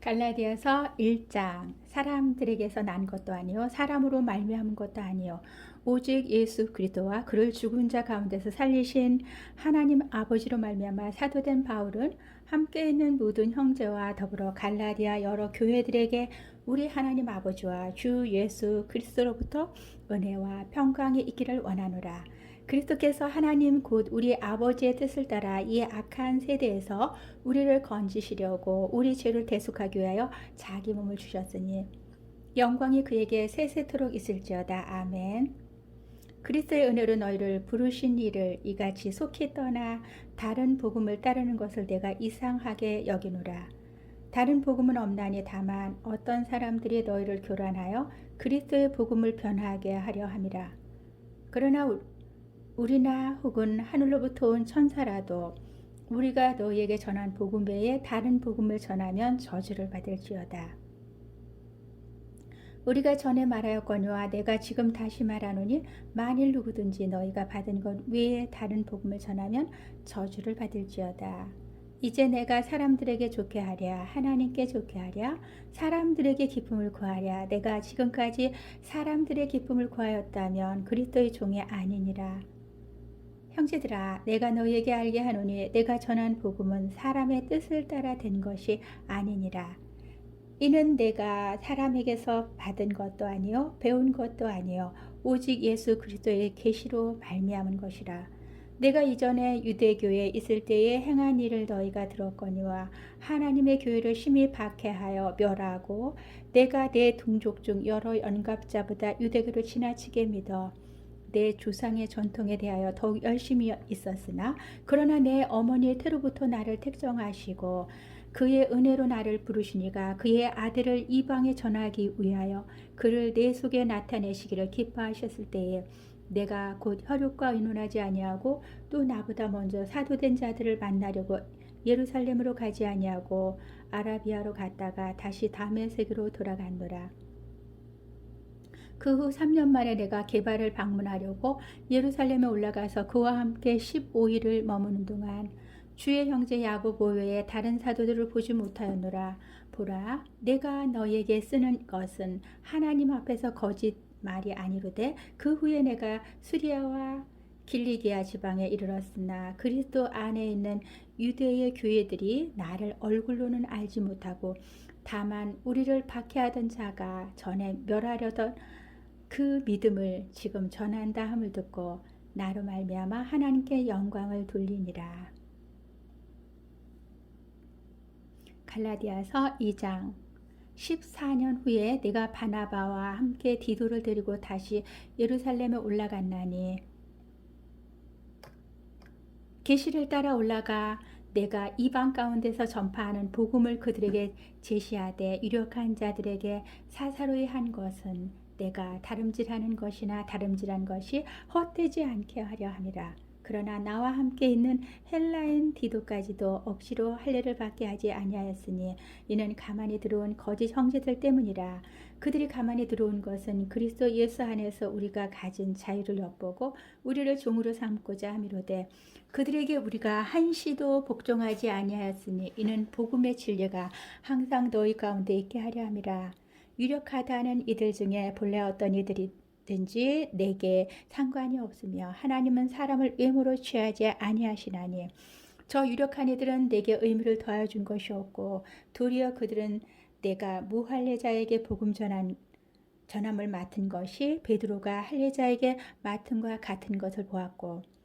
갈라디아서 1장. 사람들에게서 난 것도 아니요 사람으로 말미암은 것도 아니요 오직 예수 그리스도와 그를 죽은 자 가운데서 살리신 하나님 아버지로 말미암아 사도된 바울은 함께 있는 모든 형제와 더불어 갈라디아 여러 교회들에게 우리 하나님 아버지와 주 예수 그리스도로부터 은혜와 평강이 있기를 원하노라. 그리스도께서 하나님 곧 우리 아버지의 뜻을 따라 이 악한 세대에서 우리를 건지시려고 우리 죄를 대속하기 위하여 자기 몸을 주셨으니 영광이 그에게 세세토록 있을지어다. 아멘. 그리스도의 은혜로 너희를 부르신 이를 이같이 속히 떠나 다른 복음을 따르는 것을 내가 이상하게 여기노라. 다른 복음은 없나니 다만 어떤 사람들이 너희를 교란하여 그리스도의 복음을 변하게 하려 함이라. 그러나 우리나 혹은 하늘로부터 온 천사라도 우리가 너희에게 전한 복음 외에 다른 복음을 전하면 저주를 받을지어다. 우리가 전에 말하였거니와 내가 지금 다시 말하노니 만일 누구든지 너희가 받은 것 외에 다른 복음을 전하면 저주를 받을지어다. 이제 내가 사람들에게 좋게 하랴 하나님께 좋게 하랴 사람들에게 기쁨을 구하랴. 내가 지금까지 사람들의 기쁨을 구하였다면 그리스도의 종이 아니니라. 형제들아, 내가 너희에게 알게 하노니 내가 전한 복음은 사람의 뜻을 따라 된 것이 아니니라. 이는 내가 사람에게서 받은 것도 아니요 배운 것도 아니요 오직 예수 그리스도의 계시로 말미암은 것이라. 내가 이전에 유대교에 있을 때에 행한 일을 너희가 들었거니와 하나님의 교회를 심히 박해하여 멸하고 내가 내 동족 중 여러 연갑자보다 유대교를 지나치게 믿어 내 조상의 전통에 대하여 더욱 열심히 있었으나 그러나 내 어머니의 태로부터 나를 택정하시고 그의 은혜로 나를 부르시니가 그의 아들을 이방에 전하기 위하여 그를 내 속에 나타내시기를 기뻐하셨을 때에 내가 곧 혈육과 의논하지 아니하고 또 나보다 먼저 사도된 자들을 만나려고 예루살렘으로 가지 아니하고 아라비아로 갔다가 다시 다메섹으로 돌아갔노라. 그 후 3년 만에 내가 게바를 방문하려고 예루살렘에 올라가서 그와 함께 15일을 머무는 동안 주의 형제 야고보 외에 다른 사도들을 보지 못하였노라. 보라, 내가 너희에게 쓰는 것은 하나님 앞에서 거짓 말이 아니로되 그 후에 내가 수리아와 길리기아 지방에 이르렀으나 그리스도 안에 있는 유대의 교회들이 나를 얼굴로는 알지 못하고 다만 우리를 박해하던 자가 전에 멸하려던 그 믿음을 지금 전한다 함을 듣고 나로 말미암아 하나님께 영광을 돌리니라. 갈라디아서 2장. 14년 후에 내가 바나바와 함께 디도를 데리고 다시 예루살렘에 올라갔나니 계시를 따라 올라가 내가 이방 가운데서 전파하는 복음을 그들에게 제시하되 유력한 자들에게 사사로이 한 것은 내가 다름질하는 것이나 다름질한 것이 헛되지 않게 하려 함이라. 그러나 나와 함께 있는 헬라인 디도까지도 억지로 할례를 받게 하지 아니하였으니 이는 가만히 들어온 거짓 형제들 때문이라. 그들이 가만히 들어온 것은 그리스도 예수 안에서 우리가 가진 자유를 엿보고 우리를 종으로 삼고자 함이로되 그들에게 우리가 한시도 복종하지 아니하였으니 이는 복음의 진리가 항상 너희 가운데 있게 하려 함이라. 유력하다는 이들 중에 본래 어떤 이들이든지 내게 상관이 없으며 하나님은 사람을 외모로 취하지 아니하시나니 저 유력한 이들은 내게 의무를 더하여 준 것이 없고 도리어 그들은 내가 무할례자에게 복음 전함을 맡은 것이 베드로가 할례자에게 맡은과 같은 것을 보았고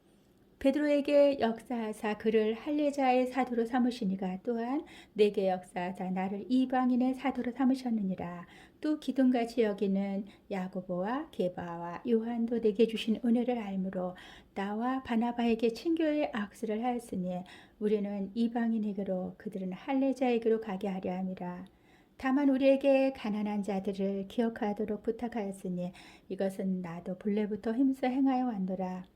베드로에게 역사하사 그를 할례자의 사도로 삼으시니가 또한 내게 역사하사 나를 이방인의 사도로 삼으셨느니라. 또 기둥같이 여기는 야고보와 게바와 요한도 내게 주신 은혜를 알므로 나와 바나바에게 친교의 악수를 하였으니 우리는 이방인에게로 그들은 할례자에게로 가게 하려 함이라. 다만 우리에게 가난한 자들을 기억하도록 부탁하였으니 이것은 나도 본래부터 힘써 행하여 왔노라.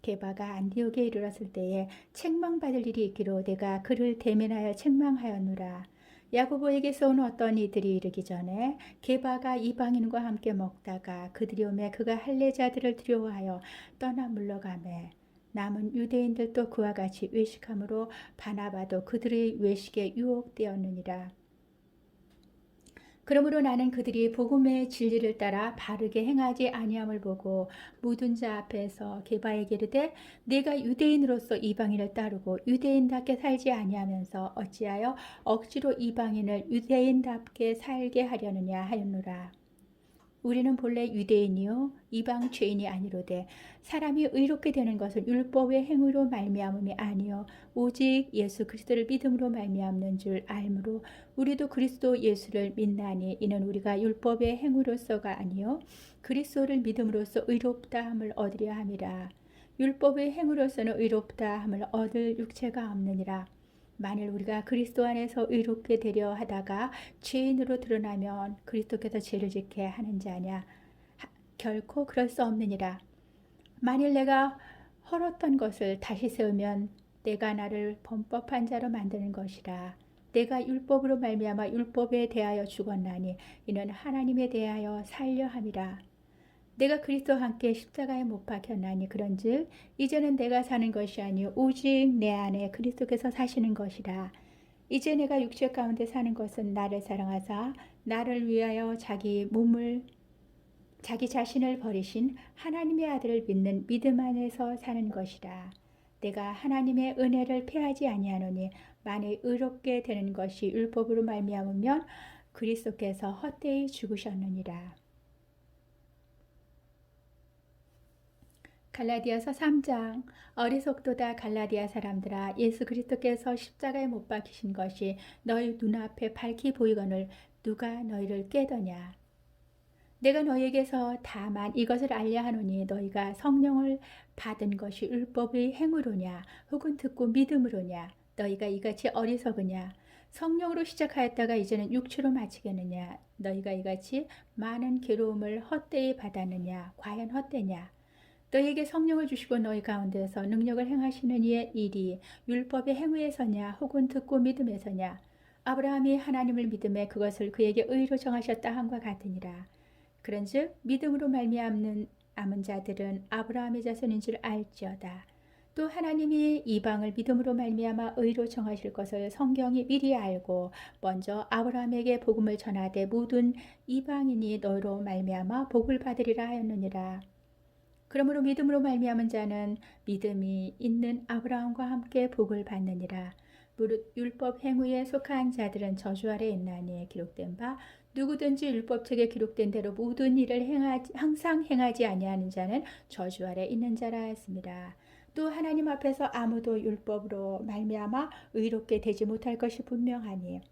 게바가 안디옥에 이르렀을 때에 책망받을 일이 있기로 내가 그를 대면하여 책망하였노라. 야고보에게서 온 어떤 이들이 이르기 전에 게바가 이방인과 함께 먹다가 그들이 오매 그가 할례자들을 두려워하여 떠나 물러가매 남은 유대인들도 그와 같이 외식함으로 바나바도 그들의 외식에 유혹되었느니라. 그러므로 나는 그들이 복음의 진리를 따라 바르게 행하지 아니함을 보고 모든 자 앞에서 게바에게 이르되 내가 유대인으로서 이방인을 따르고 유대인답게 살지 아니하면서 어찌하여 억지로 이방인을 유대인답게 살게 하려느냐 하였노라. 우리는 본래 유대인이요 이방 죄인이 아니로되 사람이 의롭게 되는 것은 율법의 행위로 말미암음이 아니요 오직 예수 그리스도를 믿음으로 말미암는 줄 알므로 우리도 그리스도 예수를 믿나니 이는 우리가 율법의 행위로서가 아니요 그리스도를 믿음으로써 의롭다함을 얻으려 함이라. 율법의 행위로서는 의롭다함을 얻을 육체가 없느니라. 만일 우리가 그리스도 안에서 의롭게 되려 하다가 죄인으로 드러나면 그리스도께서 죄를 짓게 하는 자냐? 결코 그럴 수 없느니라. 만일 내가 헐었던 것을 다시 세우면 내가 나를 범법한 자로 만드는 것이라. 내가 율법으로 말미암아 율법에 대하여 죽었나니 이는 하나님에 대하여 살려 함이라. 내가 그리스도와 함께 십자가에 못 박혔나니 그런즉 이제는 내가 사는 것이 아니요 오직 내 안에 그리스도께서 사시는 것이라. 이제 내가 육체 가운데 사는 것은 나를 사랑하사 나를 위하여 자기 자신을 버리신 하나님의 아들을 믿는 믿음 안에서 사는 것이라. 내가 하나님의 은혜를 패하지 아니하노니 만일 의롭게 되는 것이 율법으로 말미암으면 그리스도께서 헛되이 죽으셨느니라. 갈라디아서 3장. 어리석도다 갈라디아 사람들아, 예수 그리스도께서 십자가에 못 박히신 것이 너희 눈앞에 밝히 보이거늘 누가 너희를 깨더냐. 내가 너희에게서 다만 이것을 알려 하노니 너희가 성령을 받은 것이 율법의 행위로냐 혹은 듣고 믿음으로냐. 너희가 이같이 어리석으냐. 성령으로 시작하였다가 이제는 육체로 마치겠느냐. 너희가 이같이 많은 괴로움을 헛되이 받았느냐. 과연 헛되냐. 너희에게 성령을 주시고 너희 가운데서 능력을 행하시는 이의 일이 율법의 행위에서냐 혹은 듣고 믿음에서냐. 아브라함이 하나님을 믿음에 그것을 그에게 의로 정하셨다 함과 같으니라. 그런즉 믿음으로 말미암는 남은 자들은 아브라함의 자손인 줄 알지어다. 또 하나님이 이방을 믿음으로 말미암아 의로 정하실 것을 성경이 미리 알고 먼저 아브라함에게 복음을 전하되 모든 이방인이 너로 말미암아 복을 받으리라 하였느니라. 그러므로 믿음으로 말미암은 자는 믿음이 있는 아브라함과 함께 복을 받느니라. 무릇 율법 행위에 속한 자들은 저주 아래 있나니 기록된 바 누구든지 율법책에 기록된 대로 모든 일을 항상 행하지 아니하는 자는 저주 아래 있는 자라 하였습니다. 또 하나님 앞에서 아무도 율법으로 말미암아 의롭게 되지 못할 것이 분명하니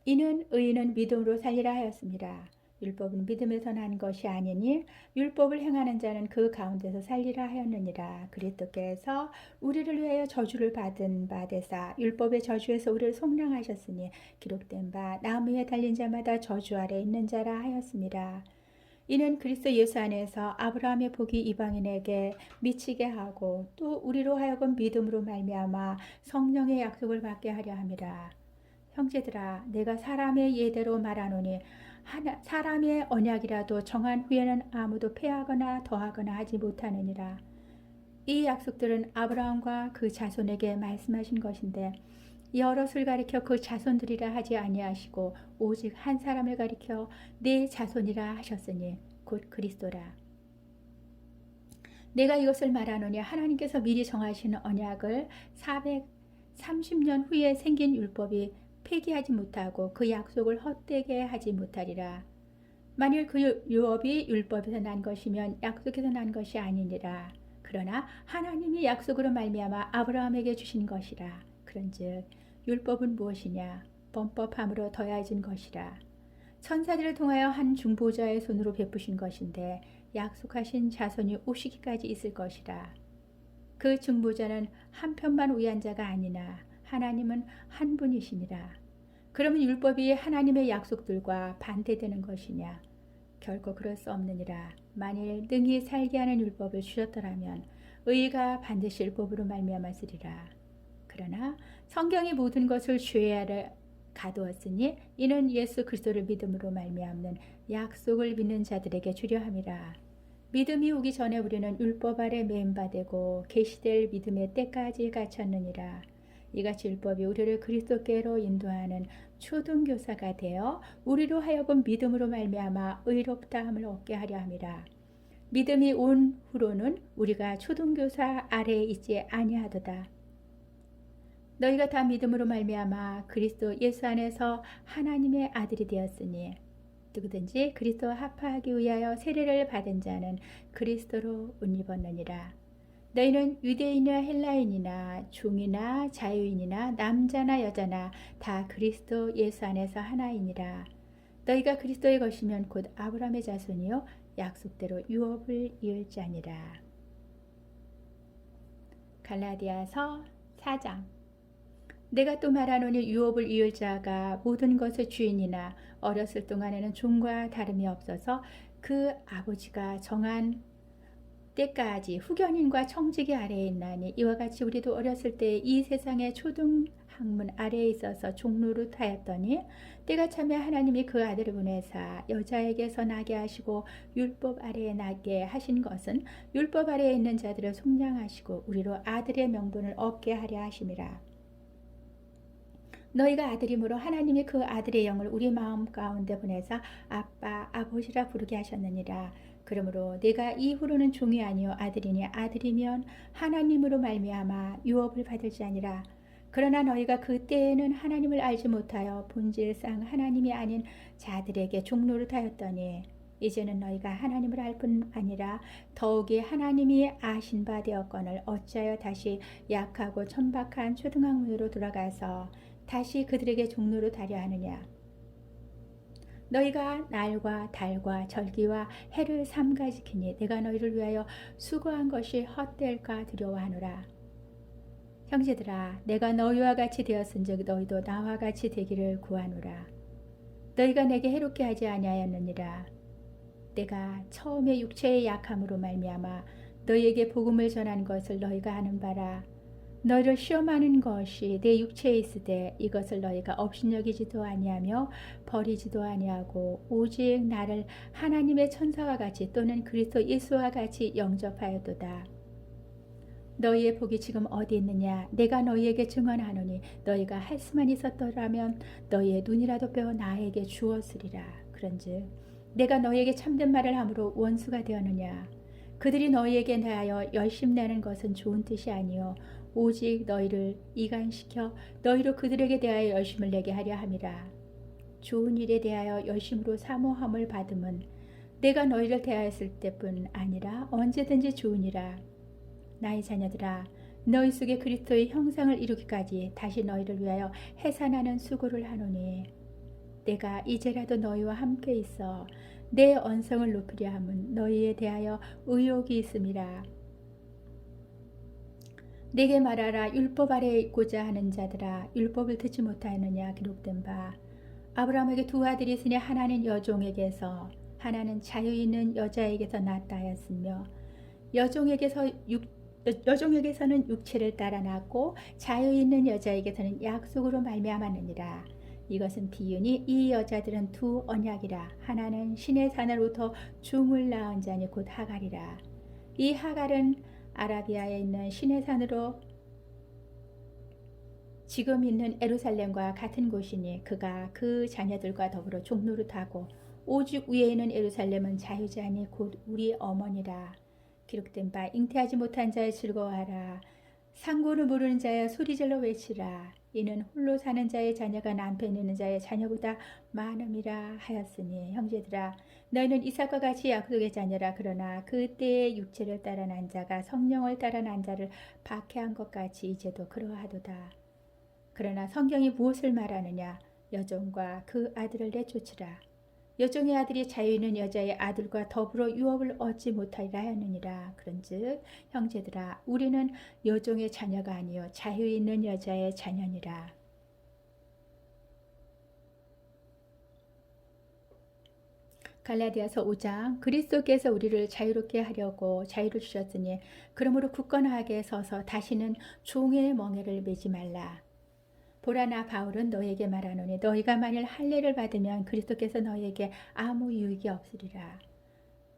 이는 의인은 믿음으로 살리라 하였습니다. 율법은 믿음에서 난 것이 아니니 율법을 행하는 자는 그 가운데서 살리라 하였느니라. 그리스도께서 우리를 위하여 저주를 받은 바 되사 율법의 저주에서 우리를 속량하셨으니 기록된 바 나무에 달린 자마다 저주 아래 있는 자라 하였습니다. 이는 그리스도 예수 안에서 아브라함의 복이 이방인에게 미치게 하고 또 우리로 하여금 믿음으로 말미암아 성령의 약속을 받게 하려 함이라. 형제들아, 내가 사람의 예대로 말하노니 사람의 언약이라도 정한 후에는 아무도 폐하거나 더하거나 하지 못하느니라. 이 약속들은 아브라함과 그 자손에게 말씀하신 것인데 여럿을 가리켜 그 자손들이라 하지 아니하시고 오직 한 사람을 가리켜 네 자손이라 하셨으니 곧 그리스도라. 내가 이것을 말하노니 하나님께서 미리 정하신 언약을 430년 후에 생긴 율법이 폐기하지 못하고 그 약속을 헛되게 하지 못하리라. 만일 그 유업이 율법에서 난 것이면 약속에서 난 것이 아니니라. 그러나 하나님이 약속으로 말미암아 아브라함에게 주신 것이라. 그런즉 율법은 무엇이냐? 범법함으로 더해진 것이라. 천사들을 통하여 한 중보자의 손으로 베푸신 것인데 약속하신 자손이 오시기까지 있을 것이라. 그 중보자는 한 편만 위한 자가 아니나 하나님은 한 분이시니라. 그러면 율법이 하나님의 약속들과 반대되는 것이냐? 결코 그럴 수 없느니라. 만일 능히 살게 하는 율법을 주셨더라면 의가 반드시 율법으로 말미암았으리라. 그러나 성경이 모든 것을 죄아래 가두었으니 이는 예수 그리스도를 믿음으로 말미암는 약속을 믿는 자들에게 주려 함이라. 믿음이 오기 전에 우리는 율법 아래 매임받고 계시될 믿음의 때까지 갇혔느니라. 이같이 율법이 우리를 그리스도께로 인도하는 초등교사가 되어 우리로 하여금 믿음으로 말미암아 의롭다함을 얻게 하려 함이라. 믿음이 온 후로는 우리가 초등교사 아래에 있지 아니하도다. 너희가 다 믿음으로 말미암아 그리스도 예수 안에서 하나님의 아들이 되었으니 누구든지 그리스도와 합하기 위하여 세례를 받은 자는 그리스도로 옷 입었느니라. 너희는 유대인이나 헬라인이나 종이나 자유인이나 남자나 여자나 다 그리스도 예수 안에서 하나이니라. 너희가 그리스도의 것이면 곧 아브라함의 자손이요 약속대로 유업을 이을 자니라. 갈라디아서 4장. 내가 또 말하노니 유업을 이을 자가 모든 것의 주인이나 어렸을 동안에는 종과 다름이 없어서 그 아버지가 정한 때까지 후견인과 청지기 아래에 있나니 이와 같이 우리도 어렸을 때 이 세상의 초등학문 아래에 있어서 종노릇하였더니 때가 차면 하나님이 그 아들을 보내사 여자에게서 나게 하시고 율법 아래에 나게 하신 것은 율법 아래에 있는 자들을 속량하시고 우리로 아들의 명분을 얻게 하려 하심이라. 너희가 아들이므로 하나님이 그 아들의 영을 우리 마음 가운데 보내사 아빠 아버지라 부르게 하셨느니라. 그러므로 내가 이후로는 종이 아니요 아들이니 아들이면 하나님으로 말미암아 유업을 받을 자니라. 그러나 너희가 그때에는 하나님을 알지 못하여 본질상 하나님이 아닌 자들에게 종노릇하였더니 이제는 너희가 하나님을 알 뿐 아니라 더욱이 하나님이 아신 바 되었거늘 어찌하여 다시 약하고 천박한 초등학문으로 돌아가서 다시 그들에게 종로로 다려 하느냐. 너희가 날과 달과 절기와 해를 삼가지키니 내가 너희를 위하여 수고한 것이 헛될까 두려워하노라. 형제들아 내가 너희와 같이 되었은즉 너희도 나와 같이 되기를 구하노라. 너희가 내게 해롭게 하지 아니하였느니라. 내가 처음에 육체의 약함으로 말미암아 너희에게 복음을 전한 것을 너희가 아는 바라. 너희를 시험하는 것이 내 육체에 있으되 이것을 너희가 업신여기지도 아니하며 버리지도 아니하고 오직 나를 하나님의 천사와 같이 또는 그리스도 예수와 같이 영접하였도다. 너희의 복이 지금 어디 있느냐? 내가 너희에게 증언하노니 너희가 할 수만 있었더라면 너희의 눈이라도 빼어 나에게 주었으리라. 그런즉 내가 너희에게 참된 말을 함으로 원수가 되었느냐? 그들이 너희에게 대하여 열심내는 것은 좋은 뜻이 아니요 오직 너희를 이간시켜 너희로 그들에게 대하여 열심을 내게 하려 함이라. 좋은 일에 대하여 열심으로 사모함을 받음은 내가 너희를 대하였을 때뿐 아니라 언제든지 좋으니라. 나의 자녀들아 너희 속에 그리스도의 형상을 이루기까지 다시 너희를 위하여 해산하는 수고를 하노니 내가 이제라도 너희와 함께 있어 내 언성을 높이려 함은 너희에 대하여 의욕이 있음이라. 내게 말하라. 율법 아래에 있고자 하는 자들아 율법을 듣지 못하였느냐. 기록된 바 아브라함에게 두 아들이 있으니 하나는 여종에게서 하나는 자유 있는 여자에게서 낳았다 하였으며 여종에게서는 육체를 따라 낳고 자유 있는 여자에게서는 약속으로 말미암았느니라. 이것은 비유니 이 여자들은 두 언약이라. 하나는 신의 산으로부터 종을 낳은 자니 곧 하갈이라. 이 하갈은 아라비아에 있는 신의 산으로 지금 있는 에루살렘과 같은 곳이니 그가 그 자녀들과 더불어 종노릇하고 오직 위에 있는 에루살렘은 자유자니 곧 우리 어머니라. 기록된 바 잉태하지 못한 자여 즐거워하라. 상고를 모르는 자여 소리질러 외치라. 이는 홀로 사는 자의 자녀가 남편 있는 자의 자녀보다 많음이라 하였으니 형제들아 너희는 이삭과 같이 약속의 자녀라. 그러나 그때의 육체를 따라 난 자가 성령을 따라 난 자를 박해한 것 같이 이제도 그러하도다. 그러나 성경이 무엇을 말하느냐. 여종과 그 아들을 내쫓으라. 여종의 아들이 자유 있는 여자의 아들과 더불어 유업을 얻지 못하리라 하였느니라. 그런즉 형제들아 우리는 여종의 자녀가 아니요 자유 있는 여자의 자녀니라. 갈라디아서 5장. 그리스도께서 우리를 자유롭게 하려고 자유를 주셨으니 그러므로 굳건하게 서서 다시는 종의 멍에를 매지 말라. 보라 나 바울은 너희에게 말하노니 너희가 만일 할례를 받으면 그리스도께서 너희에게 아무 유익이 없으리라.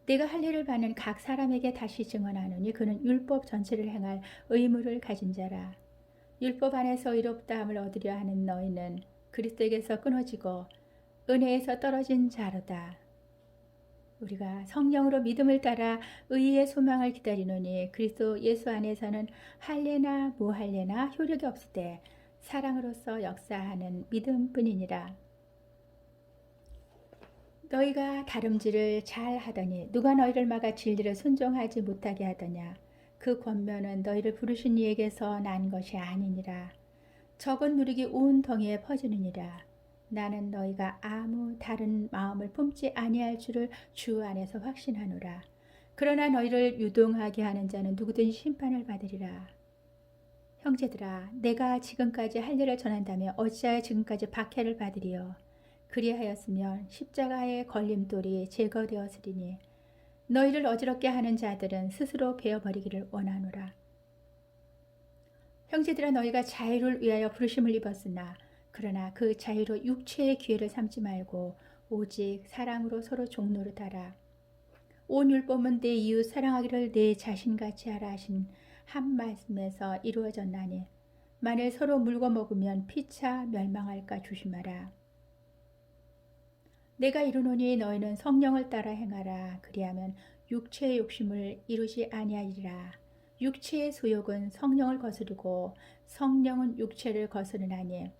내가 할례를 받는 각 사람에게 다시 증언하노니 그는 율법 전체를 행할 의무를 가진 자라. 율법 안에서 의롭다함을 얻으려 하는 너희는 그리스도에게서 끊어지고 은혜에서 떨어진 자로다. 우리가 성령으로 믿음을 따라 의의 소망을 기다리노니 그리스도 예수 안에서는 할례나 무할례나 효력이 없을 때 사랑으로서 역사하는 믿음뿐이니라. 너희가 다름질을 잘 하더니 누가 너희를 막아 진리를 순종하지 못하게 하더냐. 그 권면은 너희를 부르신 이에게서 난 것이 아니니라. 적은 누룩이 온 덩이에 퍼지느니라. 나는 너희가 아무 다른 마음을 품지 아니할 줄을 주 안에서 확신하노라. 그러나 너희를 유동하게 하는 자는 누구든지 심판을 받으리라. 형제들아, 내가 지금까지 할례를 전한다면 어찌하여 지금까지 박해를 받으리요. 그리하였으면 십자가의 걸림돌이 제거되었으리니 너희를 어지럽게 하는 자들은 스스로 베어버리기를 원하노라. 형제들아, 너희가 자유를 위하여 부르심을 입었으나 그러나 그 자유로 육체의 기회를 삼지 말고 오직 사랑으로 서로 종노릇하라. 온 율법은 내 이웃 사랑하기를 내 자신같이 하라 하신 한 말씀에서 이루어졌나니 만일 서로 물고 먹으면 피차 멸망할까 조심하라. 내가 이르노니 너희는 성령을 따라 행하라. 그리하면 육체의 욕심을 이루지 아니하리라. 육체의 소욕은 성령을 거스르고 성령은 육체를 거스르나니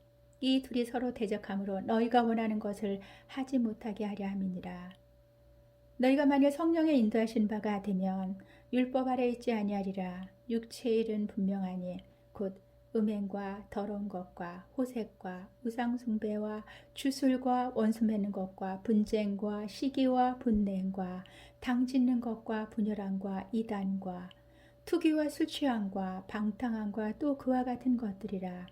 이 둘이 서로 대적함으로 너희가 원하는 것을 하지 못하게 하려 함이니라. 너희가 만일 성령의 인도하신 바가 되면 율법 아래 있지 아니하리라. 육체의 일은 분명하니 곧 음행과 더러운 것과 호색과 우상숭배와 주술과 원수 맺는 것과 분쟁과 시기와 분냉과 당짓는 것과 분열함과 이단과 투기와 술취함과 방탕함과 또 그와 같은 것들이라.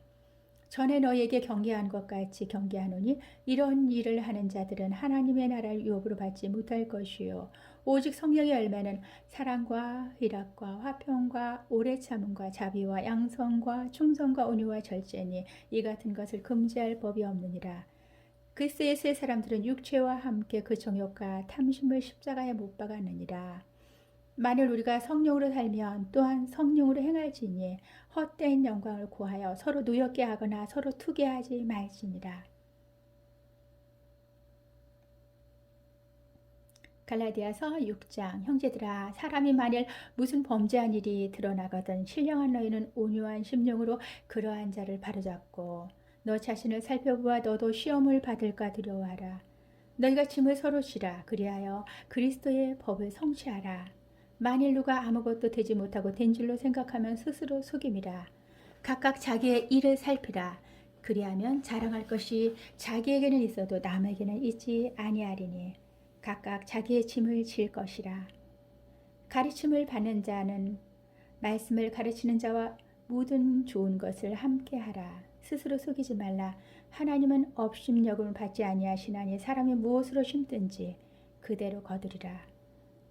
전에 너희에게 경계한 것 같이 경계하노니 이런 일을 하는 자들은 하나님의 나라를 유업으로 받지 못할 것이요 오직 성령의 열매는 사랑과 희락과 화평과 오래 참음과 자비와 양성과 충성과 온유와 절제니 이 같은 것을 금지할 법이 없느니라. 그리스도의 세 사람들은 육체와 함께 그 정욕과 탐심을 십자가에 못 박았느니라. 만일 우리가 성령으로 살면 또한 성령으로 행할지니 헛된 영광을 구하여 서로 노엽게 하거나 서로 투기하지 말지니라. 갈라디아서 6장. 형제들아, 사람이 만일 무슨 범죄한 일이 드러나거든 신령한 너희는 온유한 심령으로 그러한 자를 바로잡고 너 자신을 살펴보아 너도 시험을 받을까 두려워하라. 너희가 짐을 서로 지라. 그리하여 그리스도의 법을 성취하라. 만일 누가 아무것도 되지 못하고 된 줄로 생각하면 스스로 속임이라. 각각 자기의 일을 살피라. 그리하면 자랑할 것이 자기에게는 있어도 남에게는 있지 아니하리니 각각 자기의 짐을 질 것이라. 가르침을 받는 자는 말씀을 가르치는 자와 모든 좋은 것을 함께 하라. 스스로 속이지 말라. 하나님은 업심여금을 받지 아니하시나니 사람이 무엇으로 심든지 그대로 거두리라.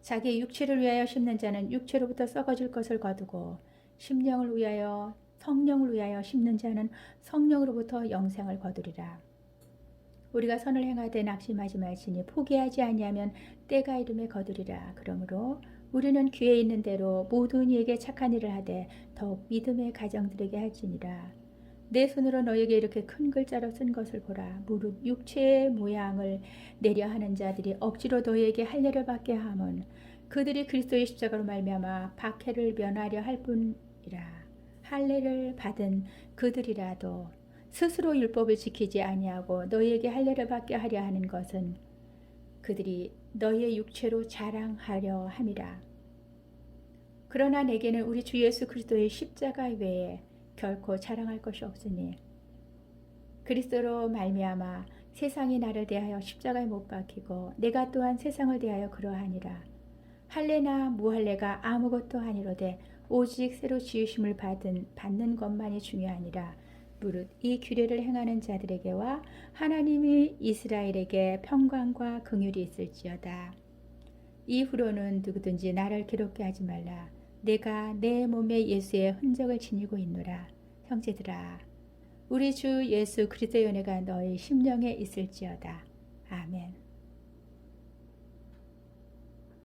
자기의 육체를 위하여 심는 자는 육체로부터 썩어질 것을 거두고 심령을 위하여 성령을 위하여 심는 자는 성령으로부터 영생을 거두리라. 우리가 선을 행하되 낙심하지 말지니 포기하지 아니하면 때가 이름에 거두리라. 그러므로 우리는 귀에 있는 대로 모든 이에게 착한 일을 하되 더욱 믿음의 가정들에게 할지니라. 내 손으로 너에게 이렇게 큰 글자로 쓴 것을 보라. 무릇 육체의 모양을 내려 하는 자들이 억지로 너희에게 할례를 받게 함은 그들이 그리스도의 십자가로 말미암아 박해를 면하려 할 뿐이라. 할례를 받은 그들이라도 스스로 율법을 지키지 아니하고 너희에게 할례를 받게 하려 하는 것은 그들이 너희의 육체로 자랑하려 함이라. 그러나 내게는 우리 주 예수 그리스도의 십자가 외에 결코 자랑할 것이 없으니 그리스도로 말미암아 세상이 나를 대하여 십자가에 못 박히고 내가 또한 세상을 대하여 그러하니라. 할례나 무할례가 아무것도 아니로되 오직 새로 지으심을 받는 것만이 중요하니라. 무릇 이 규례를 행하는 자들에게와 하나님이 이스라엘에게 평강과 긍휼이 있을지어다. 이후로는 누구든지 나를 괴롭게 하지 말라. 내가 내 몸에 예수의 흔적을 지니고 있노라. 형제들아, 우리 주 예수 그리스도의 은혜가 너희 심령에 있을지어다. 아멘.